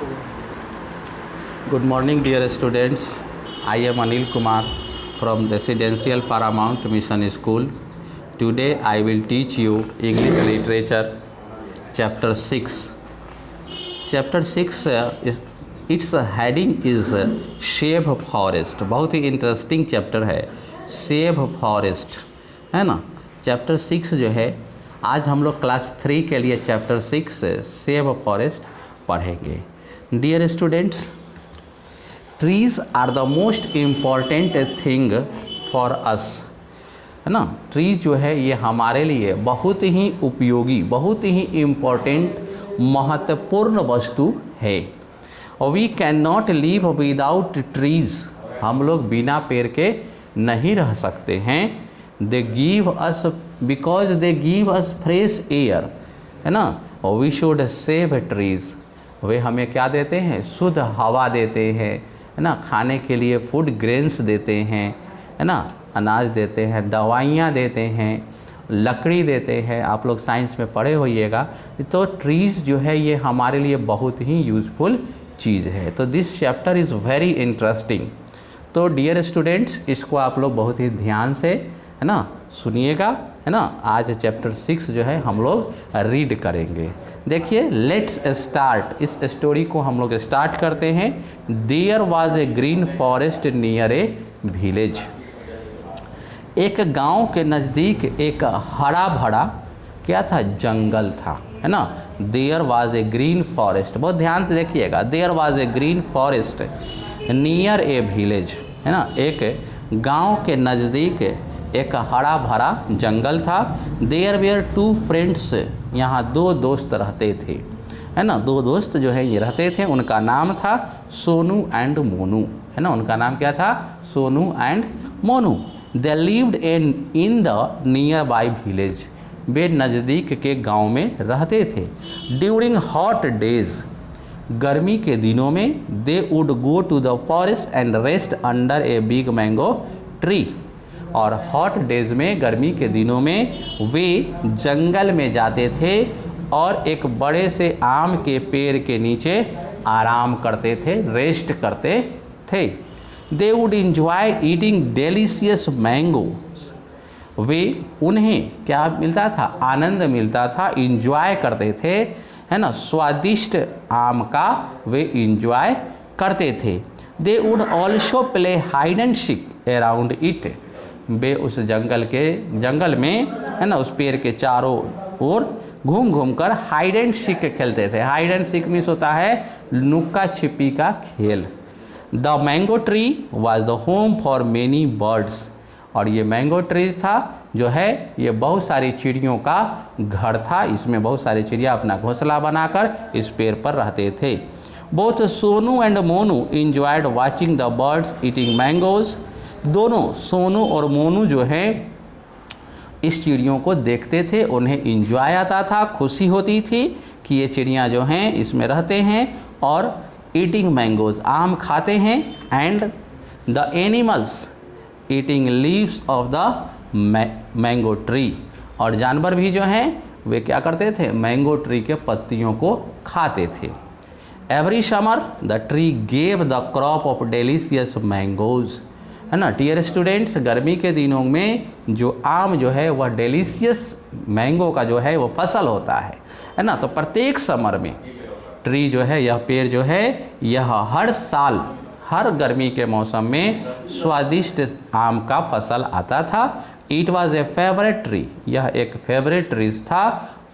Good morning, dear students. I am Anil Kumar from Residential Paramount Mission School. Today I will teach you English Literature, Chapter 6. Chapter 6 is its heading is Save Forest. बहुत ही interesting chapter है, save forest, है ना। Chapter 6 जो है आज हम लोग class 3 के लिए चैप्टर 6 सेव फॉरेस्ट पढ़ेंगे। Dear students, trees are the most important thing for us, है ना। ट्री जो है ये हमारे लिए बहुत ही उपयोगी, बहुत ही इम्पॉर्टेंट, महत्वपूर्ण वस्तु है। We can not live without trees, हम लोग बिना पेड़ के नहीं रह सकते हैं। They give us because they give us fresh air, है ना। वी शुड सेव ट्रीज, वे हमें क्या देते हैं? शुद्ध हवा देते हैं, है ना। खाने के लिए फूड ग्रेन्स देते हैं, है ना, अनाज देते हैं, दवाइयाँ देते हैं, लकड़ी देते हैं। आप लोग साइंस में पढ़े होइएगा। तो ट्रीज़ जो है ये हमारे लिए बहुत ही यूज़फुल चीज़ है। तो this chapter is very interesting. तो डियर स्टूडेंट्स, इसको आप लोग बहुत ही ध्यान से, है ना, सुनिएगा, है ना। आज चैप्टर 6 जो है हम लोग रीड करेंगे। देखिए, लेट्स स्टार्ट, इस स्टोरी को हम लोग स्टार्ट करते हैं। There was a green forest near a village, एक गांव के नज़दीक एक हरा भरा क्या था? जंगल था, है ना। There was a green forest, बहुत ध्यान से देखिएगा। There was a green forest near a village, है ना। एक गांव के नज़दीक एक हरा भरा जंगल था। देयर वेयर टू फ्रेंड्स, यहाँ दो दोस्त रहते थे, है ना। दो दोस्त जो है ये रहते थे, उनका नाम था सोनू एंड मोनू, है ना। उनका नाम क्या था? Sonu and Monu. They lived in the nearby village, वे नज़दीक के गांव में रहते थे। ड्यूरिंग हॉट डेज, गर्मी के दिनों में, they would go to the forest and rest under a big mango tree, और हॉट डेज में, गर्मी के दिनों में वे जंगल में जाते थे और एक बड़े से आम के पेड़ के नीचे आराम करते थे, रेस्ट करते थे। They would enjoy eating delicious mangoes, वे उन्हें क्या मिलता था? आनंद मिलता था, इंजॉय करते थे, है ना। स्वादिष्ट आम का वे इंजॉय करते थे। They would also play hide and seek around it, वे उस जंगल में, है ना, उस पेड़ के चारों ओर घूम घूम कर हाइड एंड सीक खेलते थे। हाइड एंड सीक मीन्स होता है लुक्का छिपी का खेल। The mango tree was the home for many birds, और ये मैंगो ट्रीज था जो है ये बहुत सारी चिड़ियों का घर था। इसमें बहुत सारी चिड़िया अपना घोंसला बनाकर इस पेड़ पर रहते थे। Both Sonu and Monu enjoyed watching the birds eating mangoes, दोनों सोनू और मोनू जो हैं इस चिड़ियों को देखते थे, उन्हें इंजॉय आता था, खुशी होती थी कि ये चिड़ियाँ जो हैं इसमें रहते हैं और ईटिंग मैंगोज, आम खाते हैं। And the animals eating leaves of the mango tree, और जानवर भी जो हैं वे क्या करते थे? मैंगो ट्री के पत्तियों को खाते थे। Every summer the tree gave the crop of delicious mangoes, है ना। डियर स्टूडेंट्स, गर्मी के दिनों में जो आम जो है वह डेलीशियस मैंगो का जो है वो फसल होता है ना। तो प्रत्येक समर में ट्री जो है, यह पेड़ जो है, यह हर साल, हर गर्मी के मौसम में स्वादिष्ट आम का फसल आता था। It was a favourite tree, यह एक फेवरेट ट्रीज था।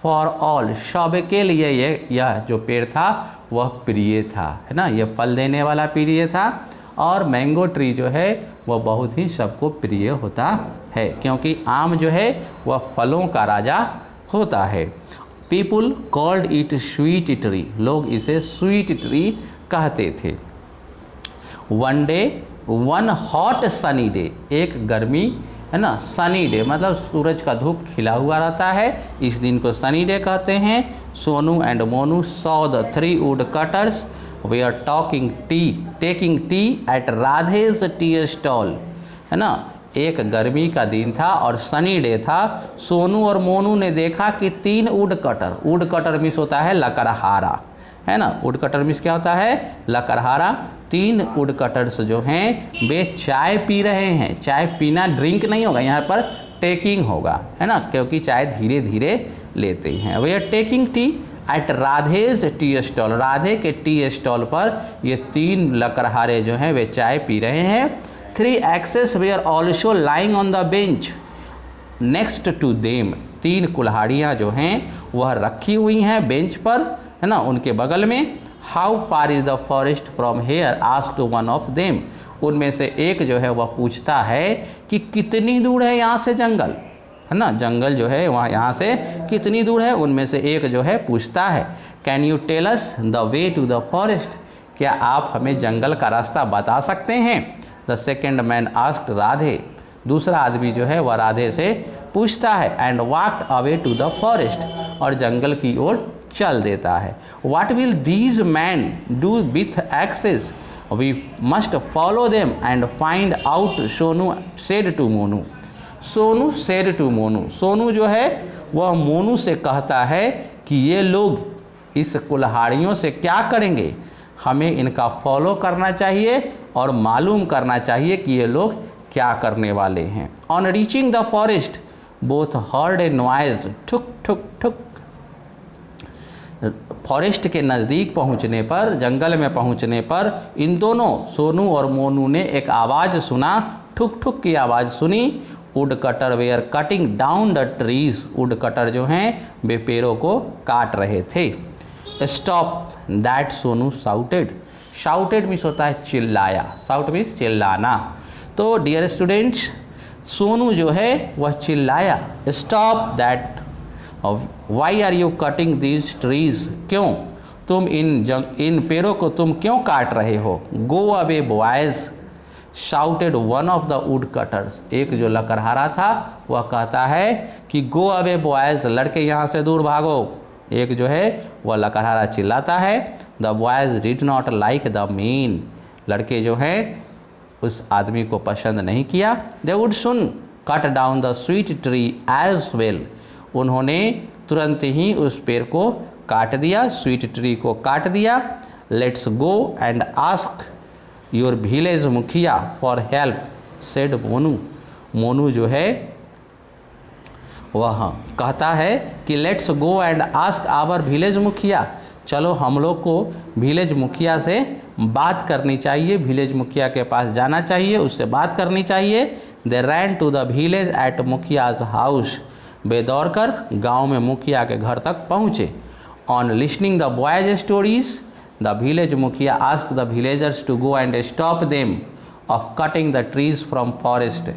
फॉर ऑल, सब के लिए यह जो पेड़ था वह प्रिय था, है ना। यह फल देने वाला प्रिय था, और मैंगो ट्री जो है वह बहुत ही सबको प्रिय होता है, क्योंकि आम जो है वह फलों का राजा होता है। People called it sweet tree, लोग इसे स्वीट ट्री कहते थे। One day, one hot sunny day, एक गर्मी, है ना, सनी डे मतलब सूरज का धूप खिला हुआ रहता है, इस दिन को सनी डे कहते हैं। Sonu and Monu saw the three woodcutters they are taking tea at Radhe's tea stall, है ना। एक गर्मी का दिन था और सनी डे था। सोनू और मोनू ने देखा कि 3 वुड कटर मीन्स होता है लकड़हारा, है ना। वुड कटर मीन्स क्या होता है, लकड़हारा। 3 वुड कटर्स जो हैं वे चाय पी रहे हैं। चाय पीना ड्रिंक नहीं होगा, यहाँ पर टेकिंग होगा, है ना, क्योंकि चाय धीरे धीरे लेते हैं। They are taking tea at Radhe's tea stall. Radhe के टी स्टॉल पर ये 3 लकड़हारे जो हैं वे चाय पी रहे हैं। 3 axes were also lying on the bench next to them। 3 कुल्हाड़ियाँ जो हैं वह रखी हुई हैं बेंच पर, है ना, उनके बगल में। How far is the forest from here asked one of them. उनमें से एक जो है वह पूछता है कि कितनी दूर है यहाँ से जंगल, है ना, जंगल जो है वहाँ यहाँ से कितनी दूर है। उनमें से एक जो है पूछता है can you tell us the way to the forest. क्या आप हमें जंगल का रास्ता बता सकते हैं। The second man asked Radhe. दूसरा आदमी जो है वह राधे से पूछता है and walked away to the forest, और जंगल की ओर चल देता है। What will these man do with axes, we must follow them and find out, Sonu said to Monu. Sonu said to Monu. Sonu जो है वह मोनू से कहता है कि ये लोग इस कुल्हाड़ियों से क्या करेंगे, हमें इनका फॉलो करना चाहिए और मालूम करना चाहिए कि ये लोग क्या करने वाले हैं। On reaching the forest both heard a noise ठुक ठुक ठुक। फॉरेस्ट के नज़दीक पहुंचने पर, जंगल में पहुंचने पर इन दोनों सोनू और मोनू ने एक आवाज़ सुना, ठुक ठुक की आवाज़ सुनी। Wood cutter were cutting down the trees. Wood cutter जो हैं वे पेड़ों को काट रहे थे। Stop that, Sonu shouted. Shouted means होता है चिल्लाया, शाउट मीन्स चिल्लाना। तो डियर स्टूडेंट्स, सोनू जो है वह चिल्लाया stop that, why are you cutting these trees. क्यों तुम इन पेड़ों को तुम क्यों काट रहे हो। Go away boys shouted one of the wood cutters. एक जो लकड़हारा था वह कहता है कि गो अवे बॉयज, लड़के यहाँ से दूर भागो। एक जो है वह लकड़हारा चिल्लाता है। The boys did not like the man. लड़के जो हैं उस आदमी को पसंद नहीं किया। They would soon cut down the sweet tree as well. उन्होंने तुरंत ही उस पेड़ को काट दिया, स्वीट ट्री को काट दिया। Let's go and ask your village mukhiya for help, said Monu. Monu जो है वह कहता है कि let's go and ask our village mukhiya. चलो हम लोग को विलेज मुखिया से बात करनी चाहिए, विलेज मुखिया के पास जाना चाहिए, उससे बात करनी चाहिए। They ran to the village at mukhiya's house. वे दौड़कर गांव में मुखिया के घर तक पहुँचे। On listening the boys stories the village mukhiya ask the villagers to go and stop them of cutting the trees from forest.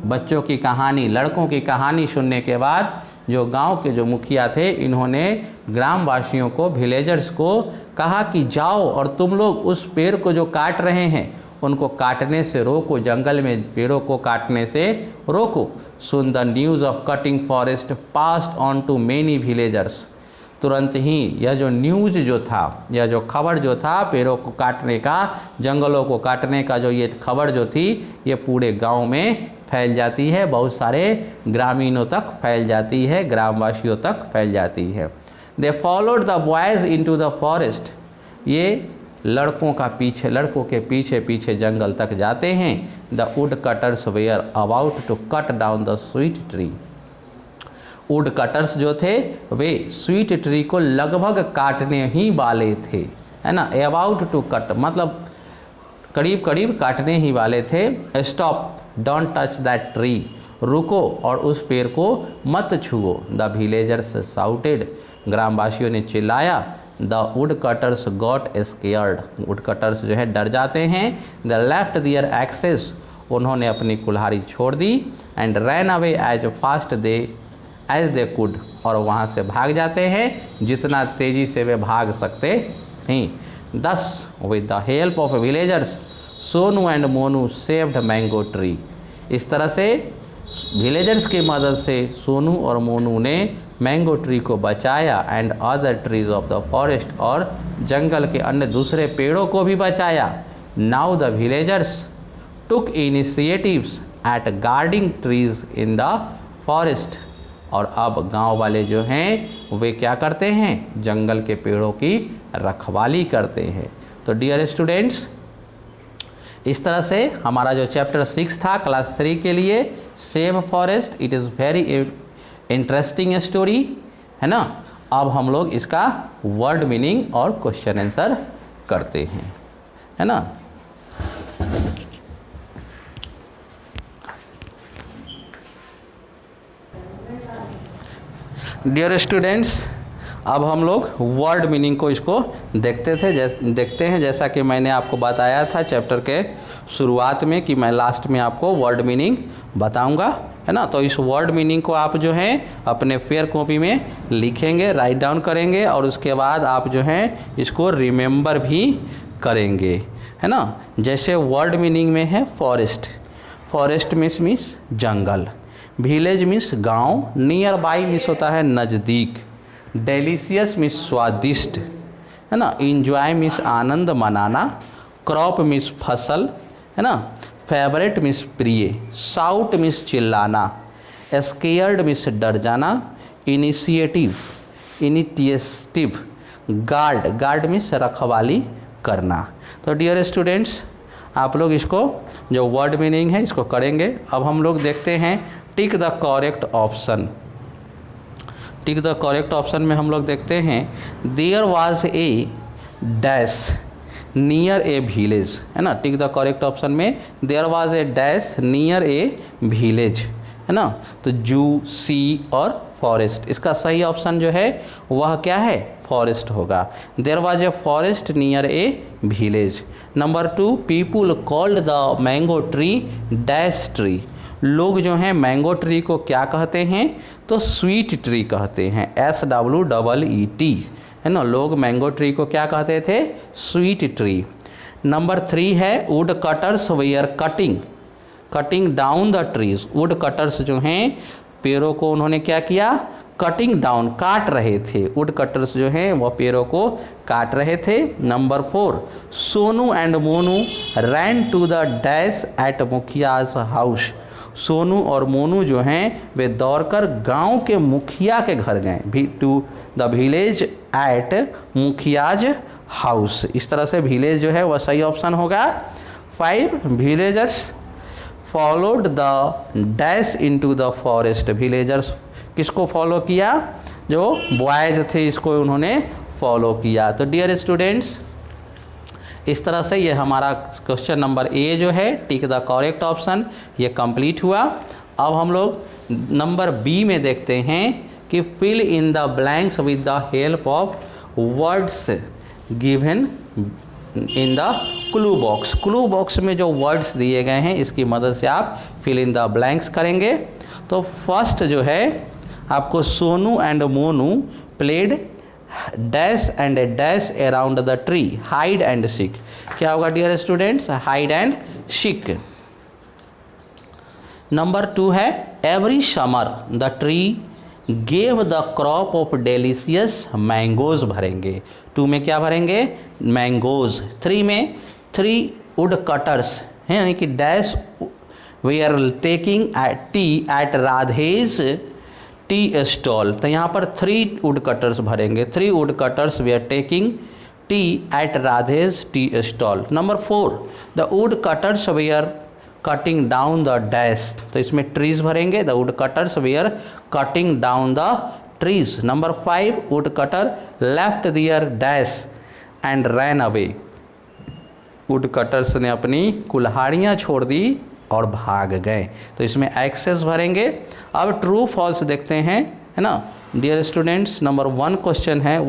बच्चों की कहानी, लड़कों की कहानी सुनने के बाद जो गांव के जो मुखिया थे, इन्होंने ग्रामवासियों को, विलेजर्स को कहा कि जाओ और तुम लोग उस पेड़ को जो काट रहे हैं उनको काटने से रोको, जंगल में पेड़ों को काटने से रोको। Soon the news of cutting forest passed on to many villagers. तुरंत ही यह जो न्यूज़ जो था, यह जो खबर जो था पेड़ों को काटने का, जंगलों को काटने का, जो ये खबर जो थी ये पूरे गांव में फैल जाती है, बहुत सारे ग्रामीणों तक फैल जाती है, ग्रामवासियों तक फैल जाती है। They followed the boys into the forest. ये लड़कों के पीछे पीछे जंगल तक जाते हैं। The would cutters were about to cut down the sweet tree. Wood cutters जो थे वे स्वीट ट्री को लगभग काटने ही वाले थे, है ना। अबाउट टू कट मतलब करीब करीब काटने ही वाले थे। Stop don't touch that tree. रुको और उस पेड़ को मत छुओ। The villagers shouted. ग्रामवासियों ने चिल्लाया। The would cutters got scared. Would cutters जो है डर जाते हैं। The left their axes. उन्होंने अपनी कुल्हाड़ी छोड़ दी। And ran away as fast as they could. और वहाँ से भाग जाते हैं जितना तेज़ी से वे भाग सकते हैं। दस with the help of villagers Sonu and Monu saved mango tree. इस तरह से विलेजर्स की मदद से सोनू और मोनू ने मैंगो ट्री को बचाया। And other trees of the forest. और जंगल के अन्य दूसरे पेड़ों को भी बचाया। Now the villagers took initiatives at guarding trees in the forest. और अब गांव वाले जो हैं वे क्या करते हैं, जंगल के पेड़ों की रखवाली करते हैं। तो डियर स्टूडेंट्स, इस तरह से हमारा जो चैप्टर 6 था क्लास 3 के लिए, save forest, it is very interesting story, है ना। अब हम लोग इसका वर्ड मीनिंग और क्वेश्चन आंसर करते हैं, है ना। डियर स्टूडेंट्स, अब हम लोग वर्ड मीनिंग को इसको देखते हैं जैसा कि मैंने आपको बताया था चैप्टर के शुरुआत में कि मैं लास्ट में आपको वर्ड मीनिंग बताऊंगा, है ना। तो इस वर्ड मीनिंग को आप जो है अपने फेयर कॉपी में लिखेंगे, राइट डाउन करेंगे और उसके बाद आप जो है इसको रिमेंबर भी करेंगे, है ना। जैसे वर्ड मीनिंग में है फॉरेस्ट, फॉरेस्ट मीन्स जंगल, विलेज मीन्स गांव, नियर बाई मीन्स होता है नज़दीक, डेलीशियस मीन्स स्वादिष्ट, है ना, इंजॉय मीन्स आनंद मनाना, क्रॉप मीन्स फसल, है ना, फेवरेट मीन्स प्रिय, शाउट मीन्स चिल्लाना, स्केयर्ड मीन्स डर जाना, इनिशिएटिव, गार्ड मीन्स रखवाली करना। तो डियर स्टूडेंट्स, आप लोग इसको जो वर्ड मीनिंग है इसको करेंगे। अब हम लोग देखते हैं tick the correct option. Tick the correct option में हम लोग देखते हैं there was a dash near a village, है ना। टिक द करेक्ट ऑप्शन में there was a dash near a village, है ना। तो जू, सी और फॉरेस्ट, इसका सही ऑप्शन जो है वह क्या है, फॉरेस्ट होगा। There was a forest near a village. Number 2, people called the mango tree dash tree. लोग जो हैं मैंगो ट्री को क्या कहते हैं, तो स्वीट ट्री कहते हैं, SWEET, है ना। लोग मैंगो ट्री को क्या कहते थे, स्वीट ट्री। नंबर 3 है wood cutters were cutting down the trees. Wood cutters जो हैं पेड़ों को उन्होंने क्या किया, कटिंग डाउन, काट रहे थे। वुड कटर्स जो हैं वह पेड़ों को काट रहे थे। Number 4, Sonu and Monu ran to the dash at mukhiya's house. Sonu और मोनू जो हैं वे दौड़कर गांव के मुखिया के घर गए, to the village at mukhiya's house. इस तरह से विलेज जो है वह सही ऑप्शन होगा। 5, villagers followed the dash into the forest. Villagers किसको फॉलो किया, जो बॉयज थे इसको उन्होंने फॉलो किया। तो डियर स्टूडेंट्स, इस तरह से ये हमारा क्वेश्चन नंबर ए जो है टिक द करेक्ट ऑप्शन ये कंप्लीट हुआ। अब हम लोग नंबर बी में देखते हैं कि fill in the blanks with the help of words given in the clue box. Clue box में जो वर्ड्स दिए गए हैं इसकी मदद से आप फिल इन द ब्लैंक्स करेंगे। तो फर्स्ट जो है आपको Sonu and Monu played dash and a dash around the tree hide and seek. क्या होगा dear students, hide and seek. Number 2 है every summer the tree gave the crop of delicious mangoes भरेंगे। 2 में क्या भरेंगे, मैंगोज। 3 में 3 वुड कटर्स है, यानी कि dash we are taking tea at Radhe's tea stall. तो यहाँ पर 3 वुड कटर्स भरेंगे। 3 woodcutters we are taking tea at Radhe's tea stall. Number 4, the would cutters we are cutting down the dash. तो इसमें trees भरेंगे, the would cutters we are cutting down the trees. Number 5, woodcutter left their dash and ran away. Woodcutters ने अपनी कुल्हाड़ियाँ छोड़ दी और भाग गए। तो इसमें एक्सेस भरेंगे। अब ट्रू फॉल्स देखते हैं, है ना डियर स्टूडेंट्स। नंबर 1 क्वेश्चन है,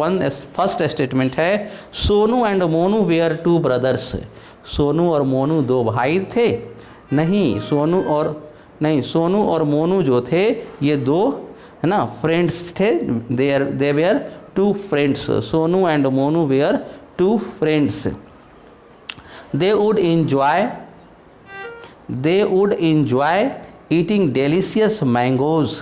फर्स्ट स्टेटमेंट है Sonu and Monu were 2 brothers. Sonu और मोनू 2 भाई थे। नहीं, सोनू और मोनू जो थे ये 2 है ना फ्रेंड्स थे। They were 2 friends. Sonu and Monu were 2 friends. They would enjoy eating delicious mangoes.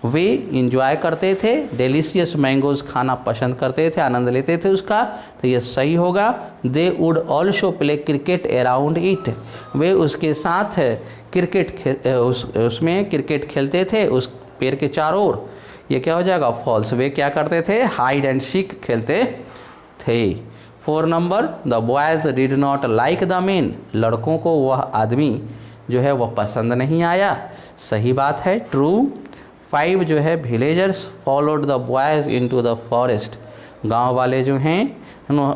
वे इंजॉय करते थे, डेलीशियस मैंगोज खाना पसंद करते थे, आनंद लेते थे उसका। तो ये सही होगा। They would also play cricket around it. वे उसके साथ क्रिकेट उसमें क्रिकेट खेलते थे, उस पेड़ के चारों ओर, ये क्या हो जाएगा फॉल्स। वे क्या करते थे, हाइड एंड सीक खेलते थे। 4 number, the boys did not like the man, लड़कों को वह आदमी जो है वह पसंद नहीं आया, सही बात है, ट्रू। 5 जो है, villagers followed the boys into the forest, गांव वाले जो हैं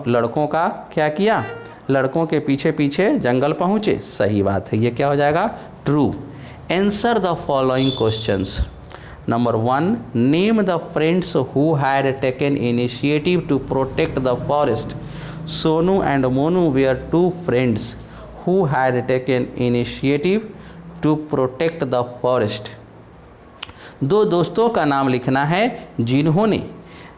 लड़कों का क्या किया, लड़कों के पीछे पीछे जंगल पहुँचे, सही बात है, ये क्या हो जाएगा true. Answer the following questions. Number 1, name the friends who had taken initiative to protect the forest. Sonu and Monu were 2 friends who had taken initiative to protect the forest. 2 दोस्तों का नाम लिखना है जिन्होंने,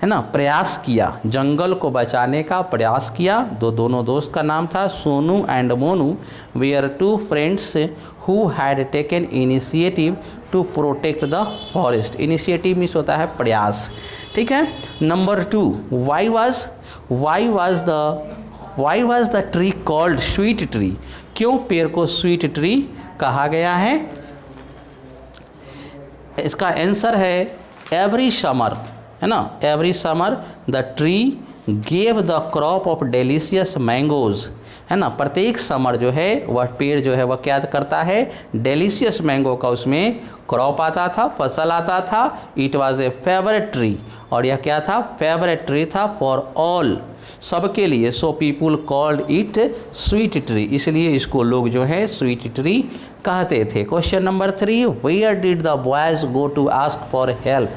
है ना, प्रयास किया, जंगल को बचाने का प्रयास किया। दोनों दोस्त का नाम था Sonu and Monu, were 2 friends who had taken initiative to protect the forest. Initiative means होता है प्रयास, ठीक है। Number 2, why was the tree called sweet tree, क्यों पेड़ को स्वीट ट्री कहा गया है। इसका आंसर है एवरी समर, है ना, every summer the tree gave the crop of delicious mangoes, है ना, प्रत्येक समर जो है वह पेड़ जो है वह क्या करता है, डेलिशियस मैंगो का उसमें क्रॉप आता था, फसल आता था। It was a favourite tree, और यह क्या था, फेवरेट ट्री था फॉर ऑल, सबके लिए। So people called it sweet tree, इसलिए इसको लोग जो है स्वीट ट्री कहते थे। Question number 3, where did the boys go to ask for help,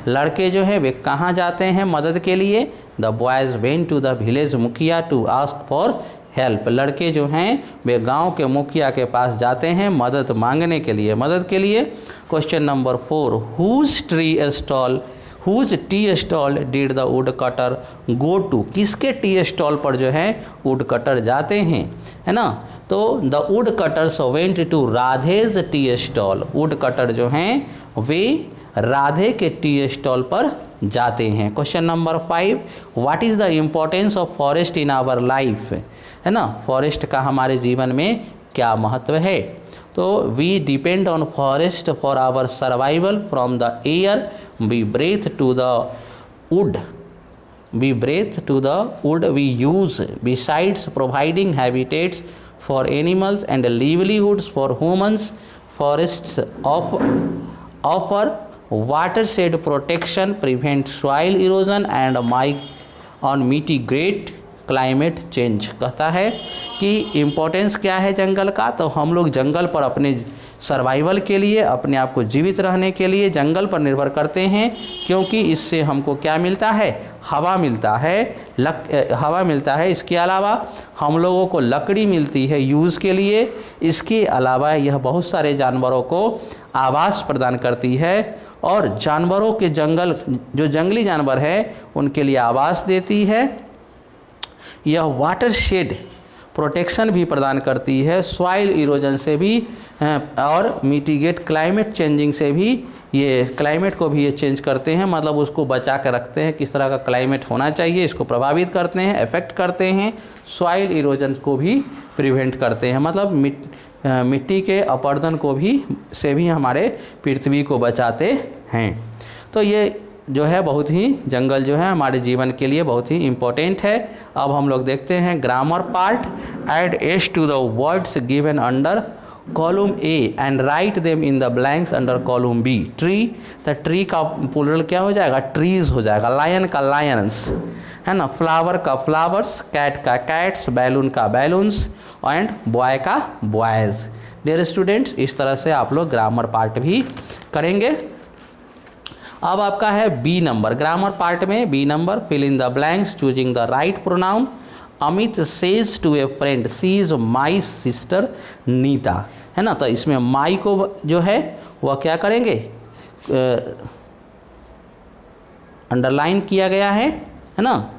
लड़के जो हैं वे कहाँ जाते हैं मदद के लिए। The boys went to the village mukhiya to ask for help, लड़के जो हैं वे गांव के मुखिया के पास जाते हैं मदद मांगने के लिए, मदद के लिए। Question number 4, whose tea stall did the wood cutter go to, किसके टी स्टॉल पर जो है वुड कटर जाते हैं, है ना। तो the would cutters went to Radhe's tea stall, would cutter जो हैं वे राधे के टी स्टॉल पर जाते हैं। Question number 5, what is the importance of forest in our life, है ना, फॉरेस्ट का हमारे जीवन में क्या महत्व है। तो we depend on forest for our survival, from the air we breathe to the wood we use, besides providing habitats for animals and livelihoods for humans. Forests offer watershed protection, prevent soil erosion and mitigate climate change। कहता है कि importance क्या है जंगल का, तो हम लोग जंगल पर अपने सर्वाइवल के लिए, अपने आप को जीवित रहने के लिए जंगल पर निर्भर करते हैं, क्योंकि इससे हमको क्या मिलता है, हवा मिलता है, हवा मिलता है। इसके अलावा हम लोगों को लकड़ी मिलती है यूज़ के लिए। इसके अलावा यह बहुत सारे जानवरों को आवास प्रदान करती है, और जानवरों के जंगल, जो जंगली जानवर है उनके लिए आवास देती है। यह वाटर शेड प्रोटेक्शन भी प्रदान करती है, सॉइल इरोजन से भी, और मिटिगेट क्लाइमेट चेंजिंग से भी, ये क्लाइमेट को भी ये चेंज करते हैं, मतलब उसको बचा कर रखते हैं, किस तरह का क्लाइमेट होना चाहिए इसको प्रभावित करते हैं, अफेक्ट करते हैं। सॉइल इरोजन को भी प्रिवेंट करते हैं, मतलब मिट्टी के अपरदन को भी से भी हमारे पृथ्वी को बचाते हैं। तो ये जो है बहुत ही, जंगल जो है हमारे जीवन के लिए बहुत ही इम्पोर्टेंट है। अब हम लोग देखते हैं grammar part. Add s to the words given under column A and write them in the blanks under column B. Tree, तो ट्री का प्लूरल क्या हो जाएगा, ट्रीज हो जाएगा। लायन का लायंस, है ना। फ्लावर का फ्लावर्स, कैट का कैट्स, बैलून का बैलून्स, एंड बॉय का बॉयज़। डियर स्टूडेंट्स, इस तरह से आप लोग ग्रामर पार्ट भी करेंगे। अब आपका है बी नंबर, ग्रामर पार्ट में B number, fill in the blanks choosing the right pronoun. Amit says to a friend she is my sister Nita, है ना। तो इसमें माई को जो है वह क्या करेंगे, अंडरलाइन किया गया है ना।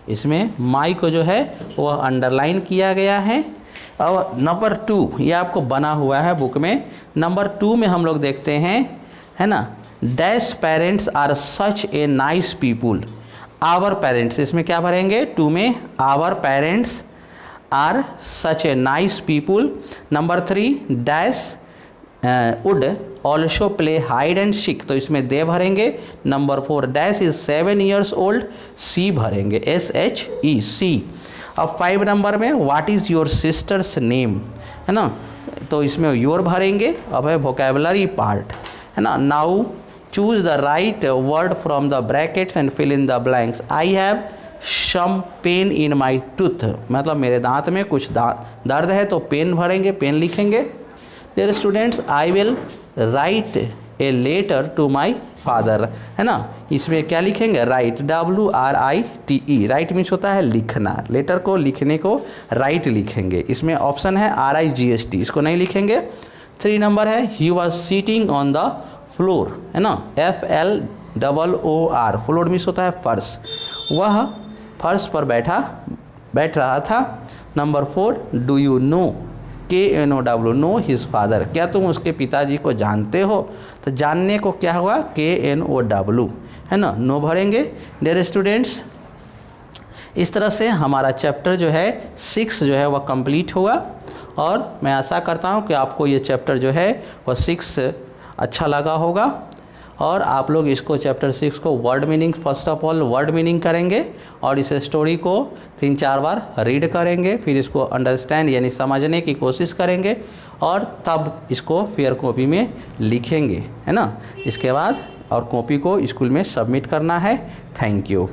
इसमें माई को जो है वह अंडरलाइन किया गया है। और नंबर 2 ये आपको बना हुआ है बुक में। नंबर 2 में हम लोग देखते हैं, है ना, dash parents are such a nice people. Our parents, इसमें क्या भरेंगे, 2 में our parents are such a nice people. Number 3 dash would also play hide and seek, तो इसमें दे भरेंगे। Number 4 dash is 7 years old, she भरेंगे, SHE she. अब 5 number में what is your sister's name, है ना, तो इसमें योर भरेंगे। अब है वोकेबलरी पार्ट, है ना। Now choose the right word from the brackets and fill in the blanks. I have some pain in my tooth, मतलब मेरे दांत में कुछ दर्द है, तो पेन भरेंगे, पेन लिखेंगे। Dear students, I will write a letter to my father, है ना, इसमें क्या लिखेंगे, राइट, WRITE, राइट मीन्स होता है लिखना, लेटर को लिखने को राइट लिखेंगे। इसमें ऑप्शन है RIGST, इसको नहीं लिखेंगे। 3 नंबर है he was sitting on the floor, है ना, FLOOR, फ्लोर मीन्स होता है फर्श, वह फर्श पर बैठ रहा था। Number 4 do you know, KNOW, know his father, क्या तुम उसके पिताजी को जानते हो, तो जानने को क्या हुआ, KNOW, है ना, नो भरेंगे। डियर स्टूडेंट्स, इस तरह से हमारा चैप्टर जो है 6 जो है वह कंप्लीट हुआ, और मैं आशा करता हूँ कि आपको ये चैप्टर जो है वह 6 अच्छा लगा होगा, और आप लोग इसको चैप्टर 6 को word meaning, first of all word meaning करेंगे, और इस स्टोरी को 3-4 बार रीड करेंगे, फिर इसको अंडरस्टैंड यानी समझने की कोशिश करेंगे, और तब इसको फेयर कॉपी में लिखेंगे, है ना। इसके बाद और कॉपी को स्कूल में सबमिट करना है। Thank you.